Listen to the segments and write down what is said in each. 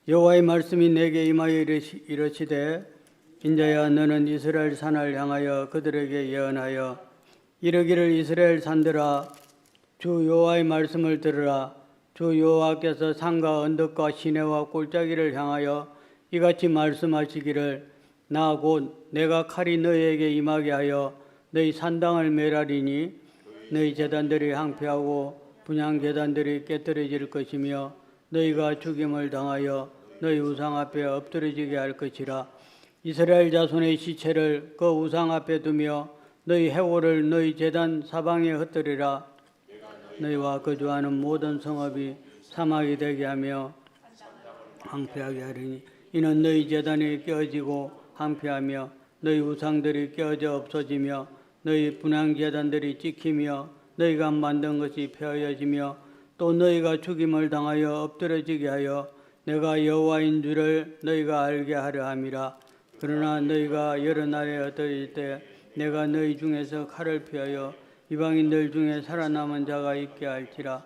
여호와의 말씀이 내게 임하여 이르시되 인자야 너는 이스라엘 산을 향하여 그들에게 예언하여 이르기를 이스라엘 산들아 주 여호와의 말씀을 들으라. 주 여호와께서 산과 언덕과 시내와 골짜기를 향하여 이같이 말씀하시기를 나 곧 내가 칼이 너희에게 임하게 하여 너희 산당을 멸하리니 너희 제단들이 항폐하고 분향 제단들이 깨뜨려질 것이며 너희가 죽임을 당하여 너희 우상 앞에 엎드러지게 할 것이라. 이스라엘 자손의 시체를 그 우상 앞에 두며 너희 해골을 너희 제단 사방에 흩뜨리라. 너희와 거주하는 모든 성읍이 사막이 되게 하며 항폐하게 하리니 이는 너희 제단이 깨어지고 항폐하며 너희 우상들이 깨어져 없어지며 너희 분향 제단들이 찍히며 너희가 만든 것이 폐하여지며 또 너희가 죽임을 당하여 엎드러지게 하여 내가 여호와인 줄을 너희가 알게 하려 함이라. 그러나 너희가 여러 날에 흩어질 때 내가 너희 중에서 칼을 피하여 이방인들 중에 살아남은 자가 있게 할지라.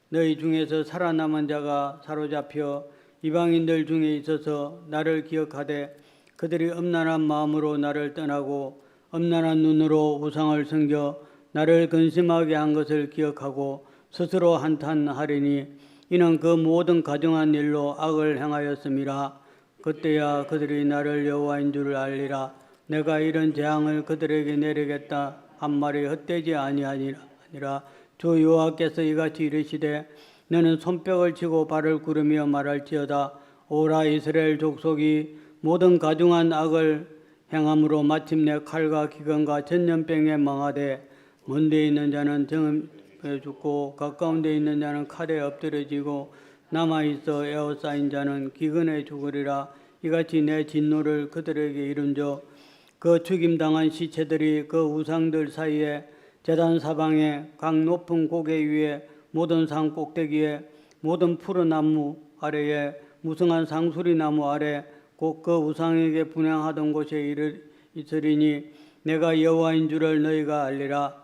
너희 중에서 살아남은 자가 사로잡혀 이방인들 중에 있어서 나를 기억하되 그들이 엄란한 마음으로 나를 떠나고 엄란한 눈으로 우상을 섬겨 나를 근심하게 한 것을 기억하고 스스로 한탄하리니 이는 그 모든 가증한 일로 악을 행하였음이라. 그때야 그들이 나를 여호와인 줄 알리라. 내가 이런 재앙을 그들에게 내리겠다 한 말이 헛되지 아니하니라. 주 여호와께서 이같이 이르시되 너는 손뼉을 치고 발을 구르며 말할지어다. 오라 이스라엘 족속이 모든 가증한 악을 행함으로 마침내 칼과 기근과 전염병에 망하되 먼 데 있는 자는 정음에 죽고 가까운 데 있는 자는 칼에 엎드려지고 남아있어 에워싸인 자는 기근에 죽으리라. 이같이 내 진노를 그들에게 이룬저 그 죽임당한 시체들이 그 우상들 사이에 제단 사방에 각 높은 고개 위에 모든 산 꼭대기에 모든 푸른 나무 아래에 무성한 상수리 나무 아래 곧 그 우상에게 분향하던 곳에 있으리니 내가 여호와인 줄을 너희가 알리라.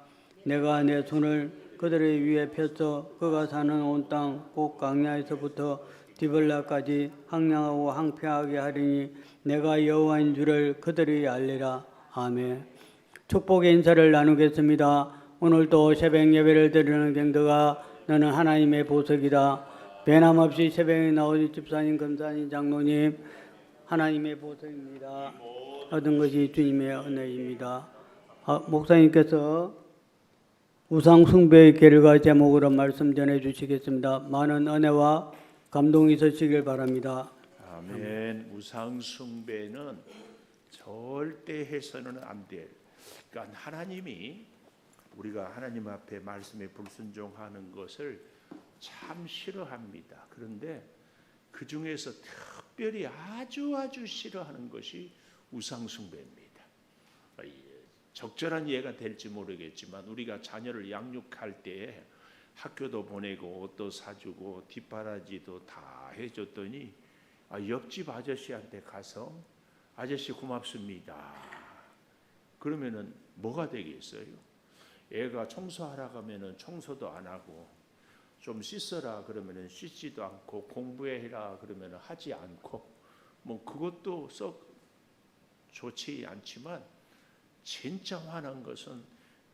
내가 내 손을 그들의 위에 펴서 그가 사는 온 땅 곧 광야에서부터 디블라까지 황량하고 황폐하게 하리니 내가 여호와인 줄을 그들이 알리라. 아멘. 축복의 인사를 나누겠습니다. 오늘도 새벽 예배를 드리는 경도가 너는 하나님의 보석이다. 변함없이 새벽에 나오신 집사님, 검사님, 장로님 하나님의 보석입니다. 얻은 것이 주님의 은혜입니다. 목사님께서 우상 숭배의 결과 제목으로 말씀 전해 주시겠습니다. 많은 은혜와 감동이 있으시길 바랍니다. 아멘. 우상 숭배는 절대 해서는 안 될. 그러니까 하나님이 우리가 하나님 앞에 말씀에 불순종하는 것을 참 싫어합니다. 그런데 그 중에서 특별히 아주 싫어하는 것이 우상 숭배입니다. 적절한 이해가 될지 모르겠지만 우리가 자녀를 양육할 때에 학교도 보내고 옷도 사주고 뒷바라지도 다 해줬더니 옆집 아저씨한테 가서 아저씨 고맙습니다. 그러면은 뭐가 되겠어요? 애가 청소하라 가면은 청소도 안 하고 좀 씻어라 그러면은 씻지도 않고 공부해라 그러면은 하지 않고 뭐 그것도 썩 좋지 않지만 진짜 화난 것은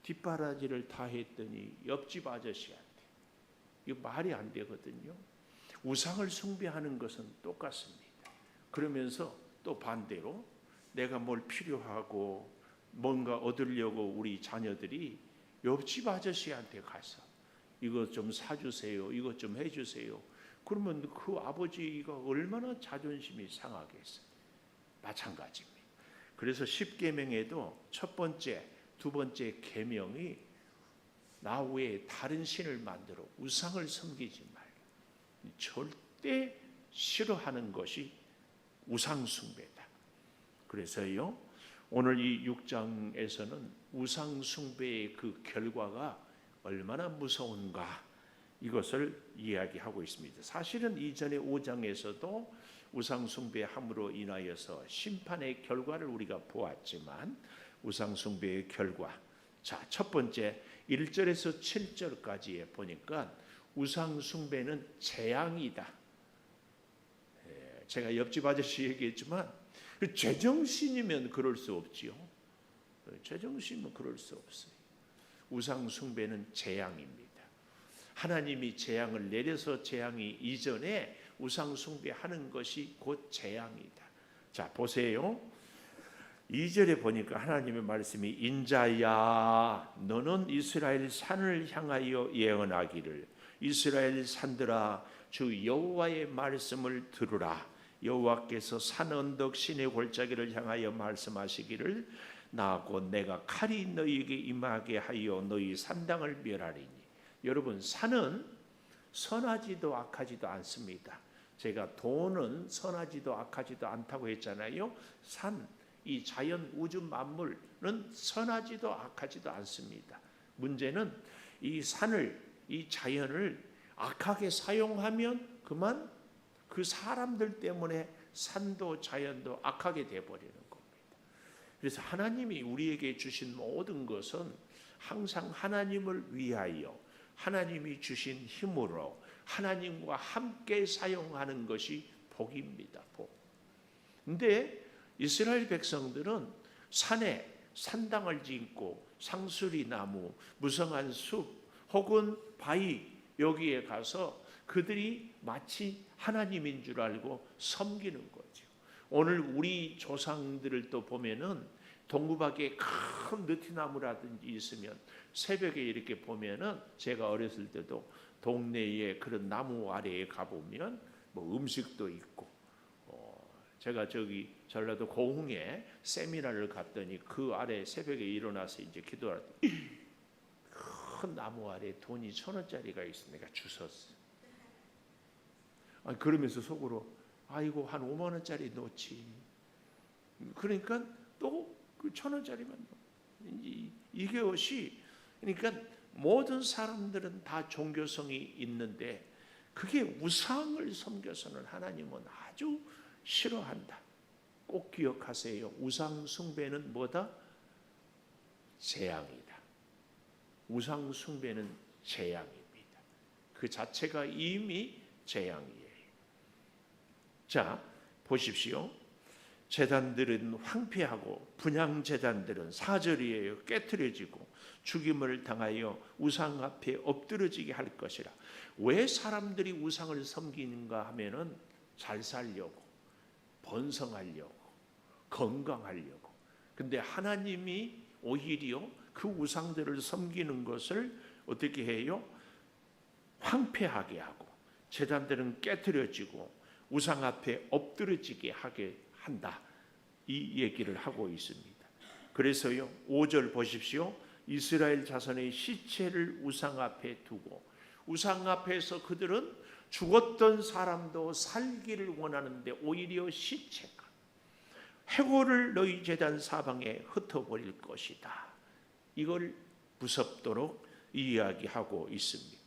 뒷바라지를 다 했더니 옆집 아저씨한테 이거 말이 안 되거든요. 우상을 숭배하는 것은 똑같습니다. 그러면서 또 반대로 내가 뭘 필요하고 뭔가 얻으려고 우리 자녀들이 옆집 아저씨한테 가서 이것 좀 사주세요. 이것 좀 해주세요. 그러면 그 아버지가 얼마나 자존심이 상하겠어요. 마찬가지입니다. 그래서 10계명에도 첫 번째, 두 번째 계명이 나 외에 다른 신을 만들어 우상을 섬기지 말라. 절대 싫어하는 것이 우상 숭배다. 그래서요. 오늘 이 6장에서는 우상 숭배의 그 결과가 얼마나 무서운가 이것을 이야기하고 있습니다. 사실은 이전의 5장에서도 우상 숭배함으로 인하여서 심판의 결과를 우리가 보았지만 우상 숭배의 결과 자, 첫 번째 1절에서 7절까지에 보니까 우상 숭배는 재앙이다. 제가 옆집 아저씨 얘기했지만 제정신이면 그럴 수 없지요. 제정신이면 그럴 수 없어요. 우상 숭배는 재앙입니다. 하나님이 재앙을 내려서 재앙이 이전에 우상 숭배하는 것이 곧 재앙이다. 자, 보세요. 2절에 보니까 하나님의 말씀이 인자야 너는 이스라엘 산을 향하여 예언하기를 이스라엘 산들아 주 여호와의 말씀을 들으라. 여호와께서 산 언덕 시내 골짜기를 향하여 말씀하시기를 나 곧 내가 칼이 너희에게 임하게 하여 너희 산당을 멸하리니. 여러분, 산은 선하지도 악하지도 않습니다. 제가 돈은 선하지도 악하지도 않다고 했잖아요. 산, 이 자연 우주 만물은 선하지도 악하지도 않습니다. 문제는 이 산을, 이 자연을 악하게 사용하면 그만 그 사람들 때문에 산도 자연도 악하게 되어버리는 겁니다. 그래서 하나님이 우리에게 주신 모든 것은 항상 하나님을 위하여 하나님이 주신 힘으로 하나님과 함께 사용하는 것이 복입니다. 복. 근데 이스라엘 백성들은 산에 산당을 짓고 상수리 나무, 무성한 숲 혹은 바위 여기에 가서 그들이 마치 하나님인 줄 알고 섬기는 거죠. 오늘 우리 조상들을 또 보면은 동구밖에 큰 느티나무라든지 있으면 새벽에 이렇게 보면은 제가 어렸을 때도 동네에 그런 나무 아래에 가보면 뭐 음식도 있고 제가 저기 전라도 고흥에 세미나를 갔더니 그 아래 새벽에 일어나서 이제 기도할 때 큰 나무 아래 돈이 1,000원짜리가 있어. 내가 주웠어. 그러면서 속으로 아이고 한 5만 원짜리 놓지. 그러니까 또 그 1,000원짜리만 이것이 그러니까 모든 사람들은 다 종교성이 있는데 그게 우상을 섬겨서는 하나님은 아주 싫어한다. 꼭 기억하세요. 우상 숭배는 뭐다? 재앙이다. 우상 숭배는 재앙입니다. 그 자체가 이미 재앙이에요. 자, 보십시오. 제단들은 황폐하고 분향 제단들은 4절이에요. 깨트려지고 죽임을 당하여 우상 앞에 엎드러지게 할 것이라. 왜 사람들이 우상을 섬기는가 하면은 잘 살려고, 번성하려고, 건강하려고. 근데 하나님이 오히려 그 우상들을 섬기는 것을 어떻게 해요? 황폐하게 하고 제단들은 깨트려지고 우상 앞에 엎드러지게 하게 한다. 이 얘기를 하고 있습니다. 그래서요 5절 보십시오. 이스라엘 자손의 시체를 우상 앞에 두고 우상 앞에서 그들은 죽었던 사람도 살기를 원하는데 오히려 시체가 해골을 너희 제단 사방에 흩어버릴 것이다. 이걸 무섭도록 이야기하고 있습니다.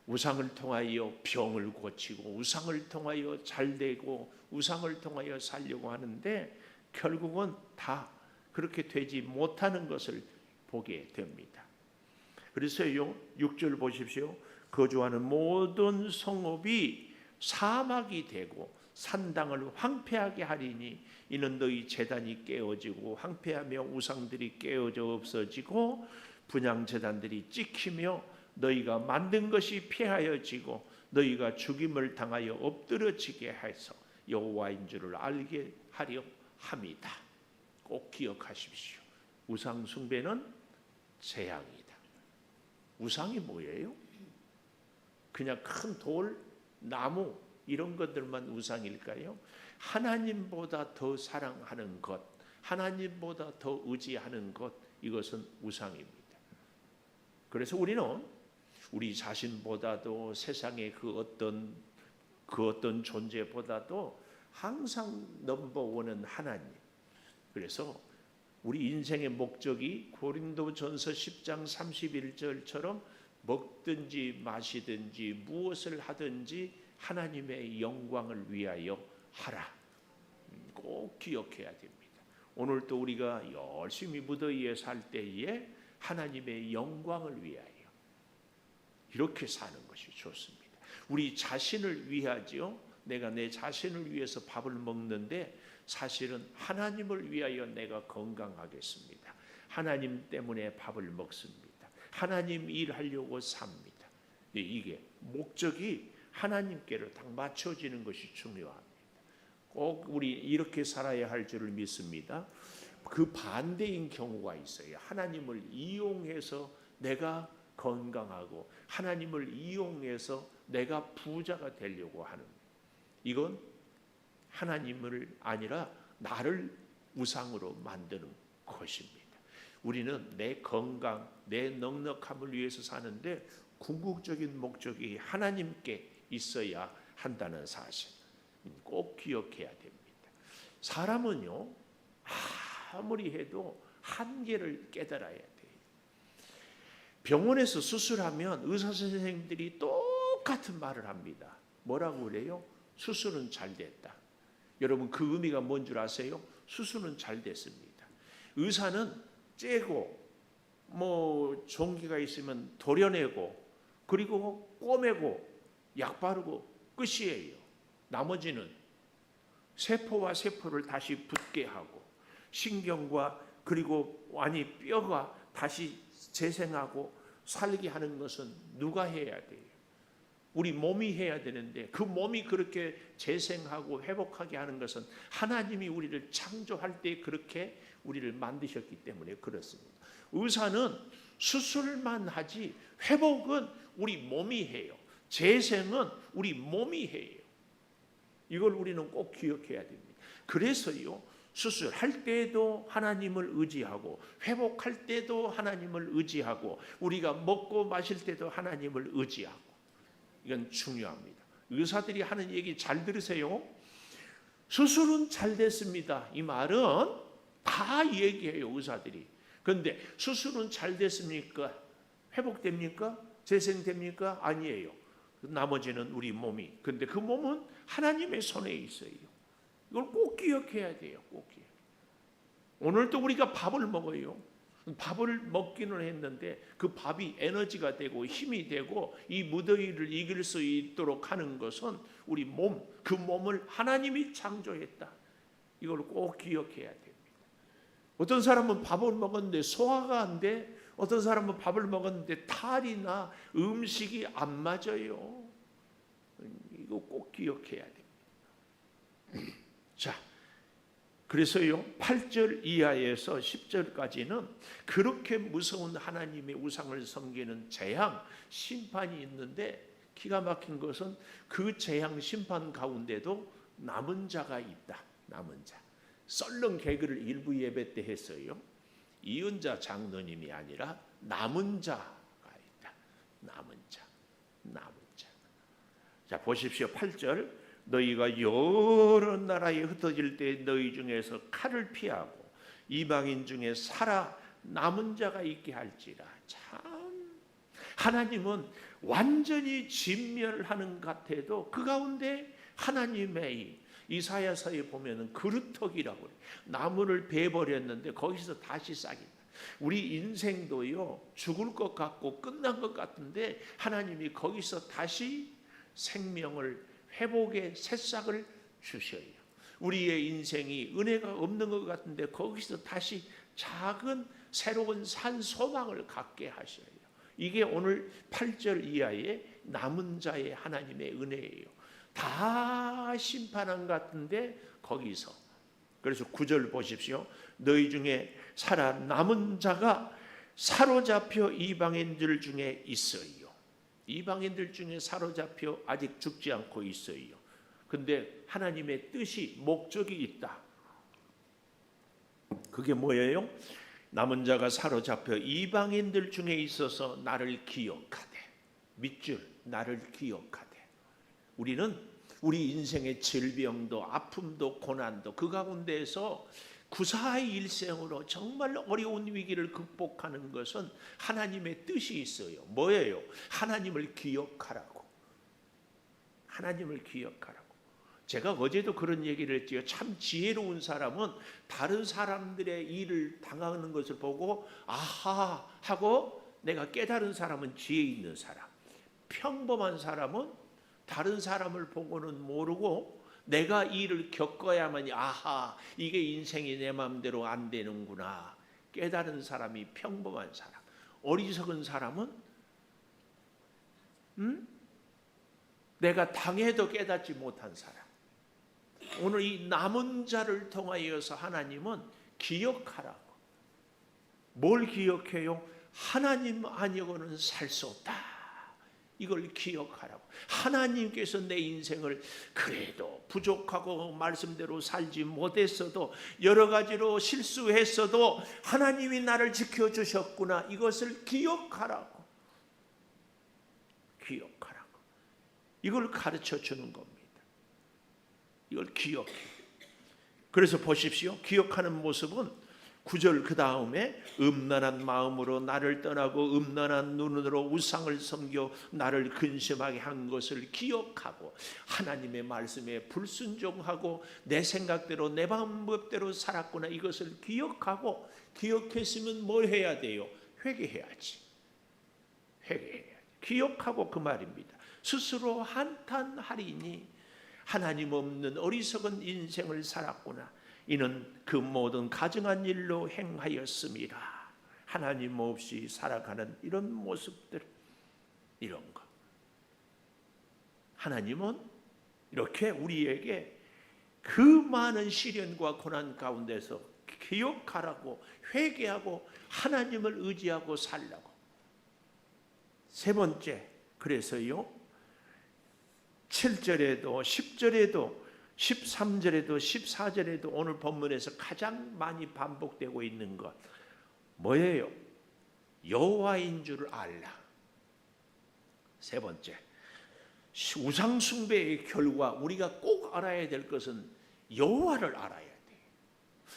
우상을 통하여 병을 고치고 우상을 통하여 잘되고 우상을 통하여 살려고 하는데 결국은 다 그렇게 되지 못하는 것을 보게 됩니다. 그래서요 6절 보십시오. 거주하는 모든 성읍이 사막이 되고 산당을 황폐하게 하리니 이는 너희 제단이 깨어지고 황폐하며 우상들이 깨어져 없어지고 분향 제단들이 찍히며 너희가 만든 것이 폐하여지고 너희가 죽임을 당하여 엎드러지게 해서 여호와인 줄을 알게 하려 함이다. 꼭 기억하십시오. 우상 숭배는 재앙이다. 우상이 뭐예요? 그냥 큰 돌, 나무 이런 것들만 우상일까요? 하나님보다 더 사랑하는 것, 하나님보다 더 의지하는 것, 이것은 우상입니다. 그래서 우리는 우리 자신보다도 세상의 그 어떤 존재보다도 항상 넘버원은 하나님. 그래서 우리 인생의 목적이 고린도전서 10장 31절처럼 먹든지 마시든지 무엇을 하든지 하나님의 영광을 위하여 하라. 꼭 기억해야 됩니다. 오늘도 우리가 열심히 무더위에 살 때에 하나님의 영광을 위하여 이렇게 사는 것이 좋습니다. 우리 자신을 위하지요. 내가 내 자신을 위해서 밥을 먹는데 사실은 하나님을 위하여 내가 건강하겠습니다. 하나님 때문에 밥을 먹습니다. 하나님 일하려고 삽니다. 이게 목적이 하나님께로 딱 맞춰지는 것이 중요합니다. 꼭 우리 이렇게 살아야 할 줄을 믿습니다. 그 반대인 경우가 있어요. 하나님을 이용해서 내가 건강하고 하나님을 이용해서 내가 부자가 되려고 하는, 이건 하나님을 아니라 나를 우상으로 만드는 것입니다. 우리는 내 건강, 내 넉넉함을 위해서 사는데 궁극적인 목적이 하나님께 있어야 한다는 사실 꼭 기억해야 됩니다. 사람은요, 아무리 해도 한계를 깨달아야 돼요. 병원에서 수술하면 의사 선생님들이 똑같은 말을 합니다. 뭐라고 그래요? 수술은 잘 됐다. 여러분, 그 의미가 뭔 줄 아세요? 수술은 잘 됐습니다. 의사는 째고 종기가 있으면 도려내고 그리고 꼬매고 약 바르고 끝이에요. 나머지는 세포와 세포를 다시 붙게 하고 신경과 그리고 뼈가 다시 재생하고 살게 하는 것은 누가 해야 돼요? 우리 몸이 해야 되는데 그 몸이 그렇게 재생하고 회복하게 하는 것은 하나님이 우리를 창조할 때 그렇게 우리를 만드셨기 때문에 그렇습니다. 의사는 수술만 하지 회복은 우리 몸이 해요. 재생은 우리 몸이 해요. 이걸 우리는 꼭 기억해야 됩니다. 그래서요, 수술할 때도 하나님을 의지하고 회복할 때도 하나님을 의지하고 우리가 먹고 마실 때도 하나님을 의지하고, 이건 중요합니다. 의사들이 하는 얘기 잘 들으세요. 수술은 잘 됐습니다. 이 말은 다 얘기해요, 의사들이. 그런데 수술은 잘 됐습니까? 회복됩니까? 재생됩니까? 아니에요. 나머지는 우리 몸이. 근데 그 몸은 하나님의 손에 있어요. 이걸 꼭 기억해야 돼요. 꼭 기억. 오늘도 우리가 밥을 먹어요. 밥을 먹기는 했는데 그 밥이 에너지가 되고 힘이 되고 이 무더위를 이길 수 있도록 하는 것은 우리 몸, 그 몸을 하나님이 창조했다. 이걸 꼭 기억해야 됩니다. 어떤 사람은 밥을 먹었는데 소화가 안 돼. 어떤 사람은 밥을 먹었는데 탈이나 음식이 안 맞아요. 이거 꼭 기억해야 됩니다. 자, 그래서요 8절 이하에서 10절까지는 그렇게 무서운 하나님의 우상을 섬기는 재앙, 심판이 있는데 기가 막힌 것은 그 재앙 심판 가운데도 남은 자가 있다. 남은 자. 썰렁 개그를 일부 예배 때 했어요. 이은자 장로님이 아니라 남은 자가 있다. 남은 자. 남은 자. 자, 보십시오. 8절. 너희가 여러 나라에 흩어질 때 너희 중에서 칼을 피하고 이방인 중에 살아 남은 자가 있게 할지라. 참, 하나님은 완전히 진멸하는 것 같아도 그 가운데 하나님의 이사야서에 보면은 그루터기라고 그래요. 나무를 베버렸는데 거기서 다시 싹이. 우리 인생도요, 죽을 것 같고 끝난 것 같은데 하나님이 거기서 다시 생명을 회복의 새싹을 주셔요. 우리의 인생이 은혜가 없는 것 같은데 거기서 다시 작은 새로운 산 소망을 갖게 하셔요. 이게 오늘 8절 이하의 남은 자의 하나님의 은혜예요. 다 심판한 것 같은데 거기서. 그래서 9절 보십시오. 너희 중에 살아 남은 자가 사로잡혀 이방인들 중에 있어요. 이방인들 중에 사로잡혀 아직 죽지 않고 있어요. 근데 하나님의 뜻이, 목적이 있다. 그게 뭐예요? 남은 자가 사로잡혀 이방인들 중에 있어서 나를 기억하되, 밑줄 나를 기억하되. 우리는 우리 인생의 질병도 아픔도 고난도 그 가운데에서 구사의 일생으로 정말 어려운 위기를 극복하는 것은 하나님의 뜻이 있어요. 뭐예요? 하나님을 기억하라고. 하나님을 기억하라고. 제가 어제도 그런 얘기를 했지요. 참 지혜로운 사람은 다른 사람들의 일을 당하는 것을 보고 아하 하고 내가 깨달은 사람은 지혜 있는 사람. 평범한 사람은 다른 사람을 보고는 모르고 내가 이 일을 겪어야만 아하 이게 인생이 내 마음대로 안 되는구나 깨달은 사람이 평범한 사람. 어리석은 사람은 내가 당해도 깨닫지 못한 사람. 오늘 이 남은 자를 통하여서 하나님은 기억하라고. 뭘 기억해요? 하나님 아니고는 살 수 없다. 이걸 기억하라고. 하나님께서 내 인생을 그래도 부족하고 말씀대로 살지 못했어도 여러 가지로 실수했어도 하나님이 나를 지켜주셨구나. 이것을 기억하라고. 기억하라고. 이걸 가르쳐 주는 겁니다. 이걸 기억해. 그래서 보십시오. 기억하는 모습은 9절 그 다음에 음란한 마음으로 나를 떠나고 음란한 눈으로 우상을 섬겨 나를 근심하게 한 것을 기억하고 하나님의 말씀에 불순종하고 내 생각대로 내 방법대로 살았구나. 이것을 기억하고 기억했으면 뭘 해야 돼요? 회개해야지. 회개해야지. 기억하고 그 말입니다. 스스로 한탄하리니 하나님 없는 어리석은 인생을 살았구나. 이는 그 모든 가증한 일로 행하였습니다. 하나님 없이 살아가는 이런 모습들, 이런 거. 하나님은 이렇게 우리에게 그 많은 시련과 고난 가운데서 기억하라고 회개하고 하나님을 의지하고 살라고. 세 번째, 그래서요 7절에도 10절에도 13절에도 14절에도 오늘 본문에서 가장 많이 반복되고 있는 것 뭐예요? 여호와인 줄 알라. 세 번째, 우상 숭배의 결과 우리가 꼭 알아야 될 것은 여호와를 알아야 돼요.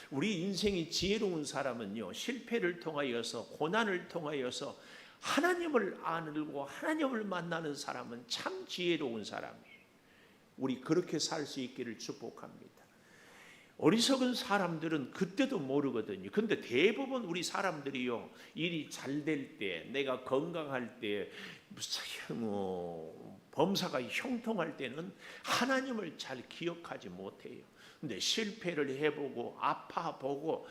우리 인생이 지혜로운 사람은요 실패를 통하여서 고난을 통하여서 하나님을 알고 하나님을 만나는 사람은 참 지혜로운 사람이에요. 우리 그렇게 살 수 있기를 축복합니다. 어리석은 사람들은 그때도 모르거든요. 근데 대부분 우리 사람들이요 일이 잘 될 때, 내가 건강할 때, 범사가 형통할 때는 하나님을 잘 기억하지 못해요. 근데 실패를 해보고 아파보고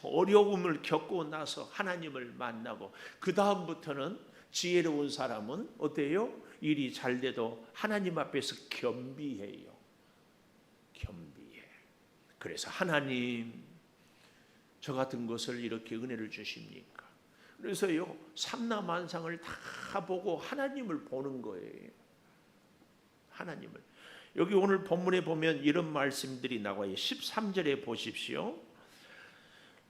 어려움을 겪고 나서 하나님을 만나고 그 다음부터는 지혜로운 사람은 어때요? 일이 잘 돼도 하나님 앞에서 겸비해요. 겸비해. 그래서 하나님 저 같은 것을 이렇게 은혜를 주십니까? 그래서요 삼라만상을 다 보고 하나님을 보는 거예요. 하나님을. 여기 오늘 본문에 보면 이런 말씀들이 나와요. 13절에 보십시오.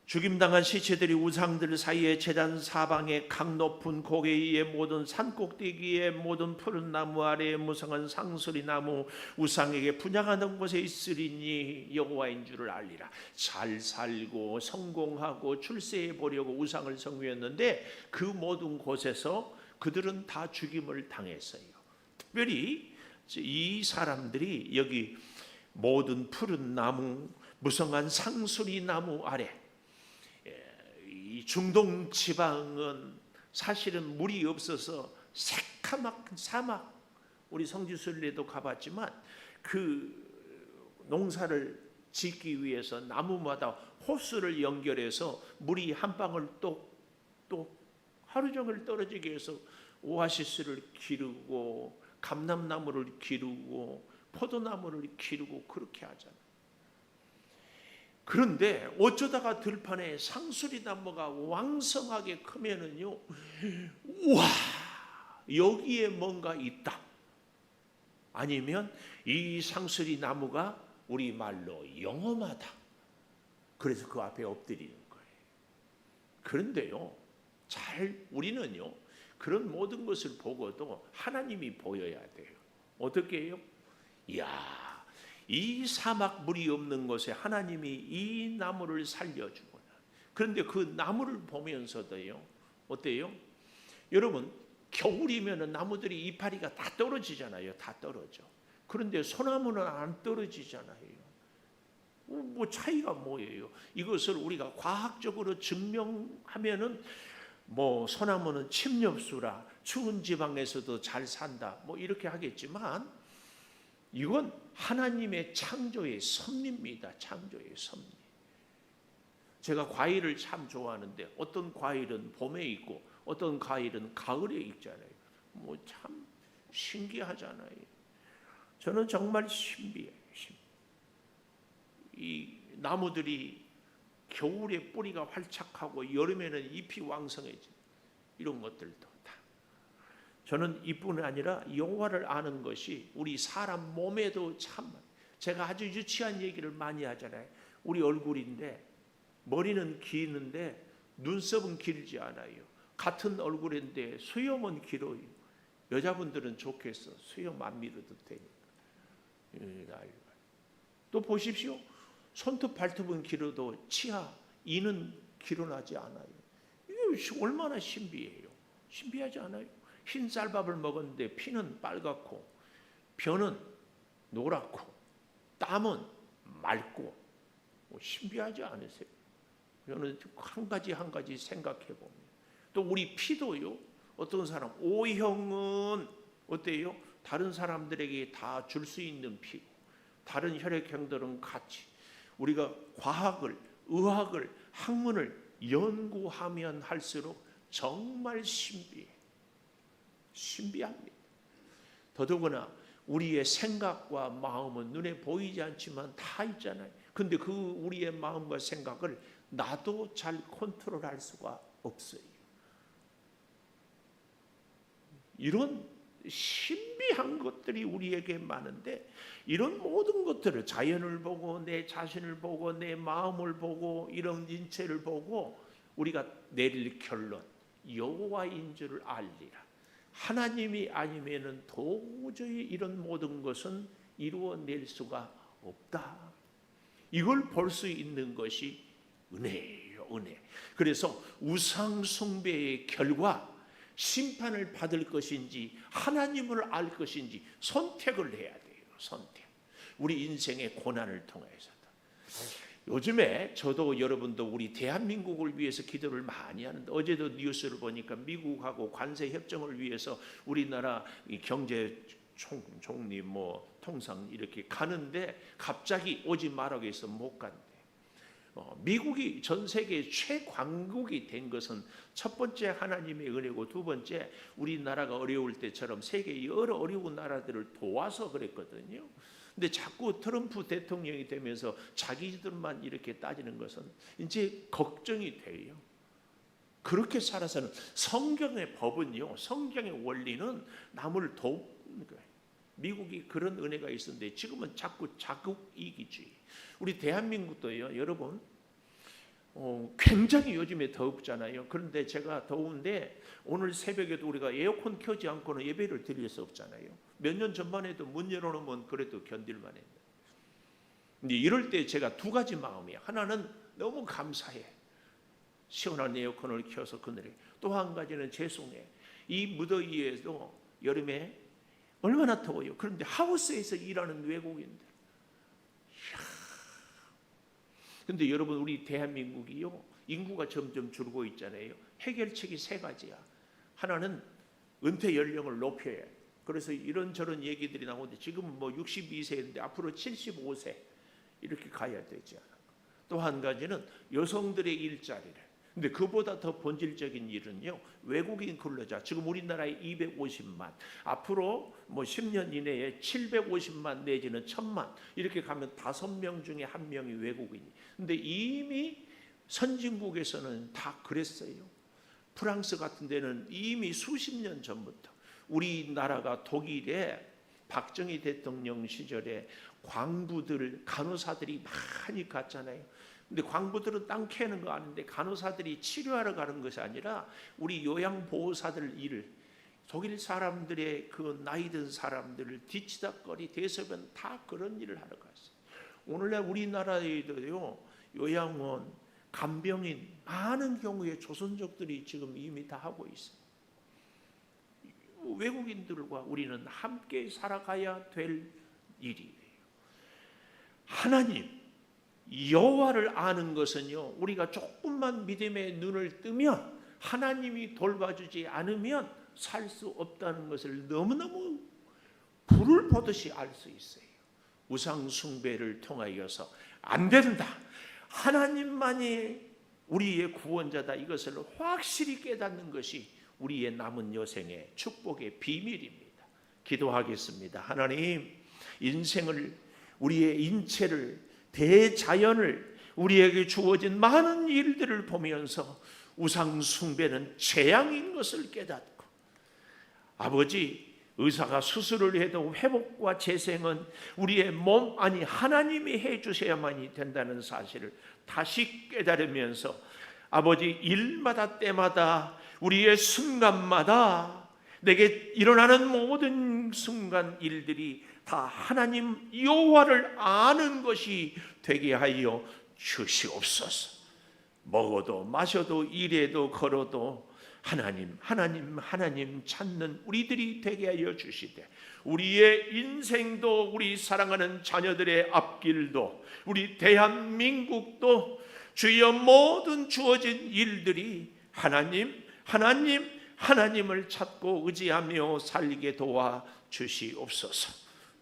죽임당한 시체들이 우상들 사이에 제단 사방에 각 높은 고개 위에 모든 산꼭대기에 모든 푸른 나무 아래에 무성한 상수리 나무 우상에게 분양하는 곳에 있으리니 여호와인 줄을 알리라. 잘 살고 성공하고 출세해 보려고 우상을 섬겼는데 그 모든 곳에서 그들은 다 죽임을 당했어요. 특별히 이 사람들이 여기 모든 푸른 나무 무성한 상수리 나무 아래, 이 중동 지방은 사실은 물이 없어서 새카맣은 사막, 우리 성지순례도 가봤지만 그 농사를 짓기 위해서 나무마다 호스를 연결해서 물이 한 방울 또 하루 종일 떨어지게 해서 오아시스를 기르고 감람나무를 기르고 포도나무를 기르고 그렇게 하잖아요. 그런데 어쩌다가 들판에 상수리 나무가 왕성하게 크면은요, 우와, 여기에 뭔가 있다. 아니면 이 상수리 나무가 우리 말로 영험하다. 그래서 그 앞에 엎드리는 거예요. 그런데요, 우리는요, 그런 모든 것을 보고도 하나님이 보여야 돼요. 어떻게 해요? 이야, 이 사막 물이 없는 곳에 하나님이 이 나무를 살려주구나. 그런데 그 나무를 보면서도요, 어때요? 여러분, 겨울이면 나무들이 이파리가 다 떨어지잖아요. 다 떨어져. 그런데 소나무는 안 떨어지잖아요. 뭐 차이가 뭐예요? 이것을 우리가 과학적으로 증명하면은 뭐 소나무는 침엽수라 추운 지방에서도 잘 산다. 뭐 이렇게 하겠지만 이건 하나님의 창조의 섭리입니다. 창조의 섭리. 제가 과일을 참 좋아하는데 어떤 과일은 봄에 있고 어떤 과일은 가을에 있잖아요. 뭐 참 신기하잖아요. 저는 정말 신비해요. 이 나무들이 겨울에 뿌리가 활착하고 여름에는 잎이 왕성해지 이런 것들도 다. 저는 이뿐 아니라 여호와를 아는 것이 우리 사람 몸에도 참, 제가 아주 유치한 얘기를 많이 하잖아요. 우리 얼굴인데 머리는 기는데 눈썹은 길지 않아요. 같은 얼굴인데 수염은 길어요. 여자분들은 좋겠어. 수염 안 밀어도 되니까. 또 보십시오. 손톱 발톱은 길어도 치아, 이는 길어나지 않아요. 이게 얼마나 신비해요. 신비하지 않아요? 흰 쌀밥을 먹었는데 피는 빨갛고 벼는 노랗고 땀은 맑고 신비하지 않으세요? 저는 한 가지 생각해 봅니다. 또 우리 피도요. 어떤 사람 O형은 어때요? 다른 사람들에게 다 줄 수 있는 피. 다른 혈액형들은 같이. 우리가 과학을, 의학을, 학문을 연구하면 할수록 정말 신비합니다. 더더구나 우리의 생각과 마음은 눈에 보이지 않지만 다 있잖아요. 근데 그 우리의 마음과 생각을 나도 잘 컨트롤할 수가 없어요. 이런 신비한 것들이 우리에게 많은데 이런 모든 것들을 자연을 보고 내 자신을 보고 내 마음을 보고 이런 인체를 보고 우리가 내릴 결론 여호와인 줄 알리라. 하나님이 아니면은 도저히 이런 모든 것은 이루어낼 수가 없다. 이걸 볼 수 있는 것이 은혜예요, 은혜. 그래서 우상 숭배의 결과 심판을 받을 것인지 하나님을 알 것인지 선택을 해야 돼요. 선택. 우리 인생의 고난을 통해서도. 요즘에 저도 여러분도 우리 대한민국을 위해서 기도를 많이 하는데 어제도 뉴스를 보니까 미국하고 관세 협정을 위해서 우리나라 경제 총리 뭐 통상 이렇게 가는데 갑자기 오지 말라고 해서 못 간대. 미국이 전 세계 최강국이 된 것은 첫 번째 하나님의 은혜고 두 번째 우리나라가 어려울 때처럼 세계 여러 어려운 나라들을 도와서 그랬거든요. 근데 자꾸 트럼프 대통령이 되면서 자기들만 이렇게 따지는 것은 이제 걱정이 돼요. 그렇게 살아서는 성경의 법은요, 성경의 원리는 남을 돕는 거예요. 미국이 그런 은혜가 있었는데 지금은 자꾸 자국 이기주의. 우리 대한민국도요, 여러분 굉장히 요즘에 덥잖아요. 그런데 제가 더운데 오늘 새벽에도 우리가 에어컨 켜지 않고는 예배를 드릴 수 없잖아요. 몇 년 전만 해도 문 열어놓으면 그래도 견딜만 했는데. 근데 이럴 때 제가 두 가지 마음이에요. 하나는 너무 감사해. 시원한 에어컨을 켜서 그늘에. 또 한 가지는 죄송해. 이 무더위에도 여름에 얼마나 더워요. 그런데 하우스에서 일하는 외국인들. 근데 여러분 우리 대한민국이요. 인구가 점점 줄고 있잖아요. 해결책이 세 가지야. 하나는 은퇴 연령을 높여야 해. 그래서 이런저런 얘기들이 나오는데 지금은 뭐 62세인데 앞으로 75세 이렇게 가야 되지 않을까. 또 한 가지는 여성들의 일자리를. 근데 그보다 더 본질적인 일은요. 외국인 근로자. 지금 우리나라에 250만. 앞으로 뭐 10년 이내에 750만 내지는 1000만. 이렇게 가면 5명 중에 1명이 외국인이. 근데 이미 선진국에서는 다 그랬어요. 프랑스 같은 데는 이미 수십 년 전부터 우리나라가 독일에 박정희 대통령 시절에 광부들, 간호사들이 많이 갔잖아요. 근데 광부들은 땅 캐는 거 아닌데 간호사들이 치료하러 가는 것이 아니라 우리 요양보호사들 일을 독일 사람들의 그 나이 든 사람들을 뒤치다거리 대소변 다 그런 일을 하러 갔어요. 오늘날 우리나라에도요 요양원, 간병인 많은 경우에 조선족들이 지금 이미 다 하고 있어요. 외국인들과 우리는 함께 살아가야 될 일이에요. 하나님 여호와를 아는 것은요 우리가 조금만 믿음의 눈을 뜨면 하나님이 돌봐주지 않으면 살 수 없다는 것을 너무너무 불을 보듯이 알 수 있어요. 우상 숭배를 통하여서 안 된다, 하나님만이 우리의 구원자다, 이것을 확실히 깨닫는 것이 우리의 남은 여생의 축복의 비밀입니다. 기도하겠습니다. 하나님, 인생을, 우리의 인체를, 대자연을, 우리에게 주어진 많은 일들을 보면서 우상 숭배는 재앙인 것을 깨닫고, 아버지, 의사가 수술을 해도 회복과 재생은 우리의 몸, 아니 하나님이 해주셔야만이 된다는 사실을 다시 깨달으면서, 아버지, 일마다 때마다 우리의 순간마다 내게 일어나는 모든 순간 일들이 다 하나님 여호와를 아는 것이 되게 하여 주시옵소서. 먹어도 마셔도 일해도 걸어도 하나님, 하나님, 하나님 찾는 우리들이 되게 하여 주시되, 우리의 인생도, 우리 사랑하는 자녀들의 앞길도, 우리 대한민국도 주여 모든 주어진 일들이 하나님, 하나님, 하나님을 찾고 의지하며 살게 도와 주시옵소서.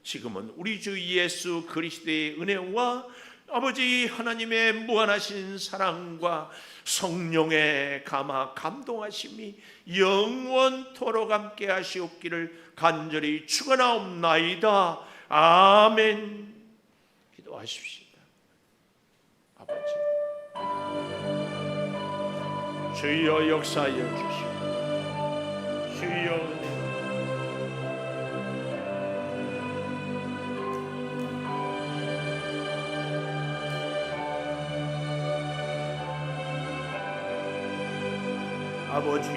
지금은 우리 주 예수 그리스도의 은혜와 아버지 하나님의 무한하신 사랑과 성령의 감동하심이 영원토록 함께 하시옵기를 간절히 축원하옵나이다. 아멘. 기도하십시다. 아버지, 주여 역사하여 주시옵소서. 주여 아버지,